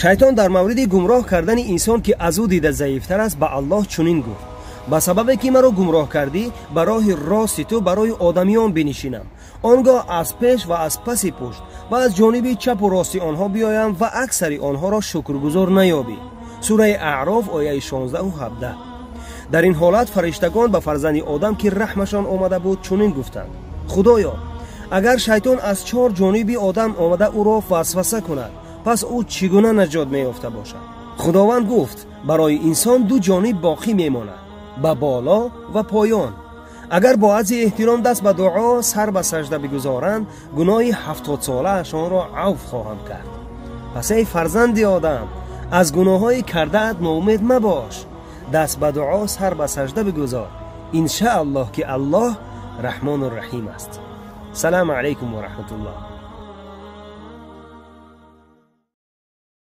шайтон дар мавриди гумроҳ кардани инсон ки аз ӯ дида заифтар аст ба Аллоҳ чунин гуфт: ба сабабе ки маро гумроҳ кардӣ ба роҳи рости ту барои одамиён бинишинам, он гоҳ аз пеш ва аз паси пушт ва аз ҷониби чапу рости онҳо биёям ва аксари онҳоро шукргузор наёбӣ. сураи Аъроф ояи 16 ва 17. дар ин ҳолат фариштагон ба фарзанди одам ки раҳмашон омада буд чунин гуфтанд: худоё, агар шайтон аз чор ҷониби одам омада ӯро васваса кунад, пас ӯ чӣ гуна наҷот меёфта бошад? худованд гуфт: барои инсон ду ҷониб боқӣ мемонад, ба боло ва поён. агар бо аззи эҳтиром даст ба дуо сар ба сажда бигузоранд, гуноҳи 70-солаашонро авф хоҳам кард. пас эй фарзанди одам, аз гуноҳҳои кардаат ноумед мабош, даст ба дуо сар ба сажда бигузор. иншааллоҳ ки Аллоҳ раҳмону раҳим аст. салому алайкум ва раҳматуллоҳ.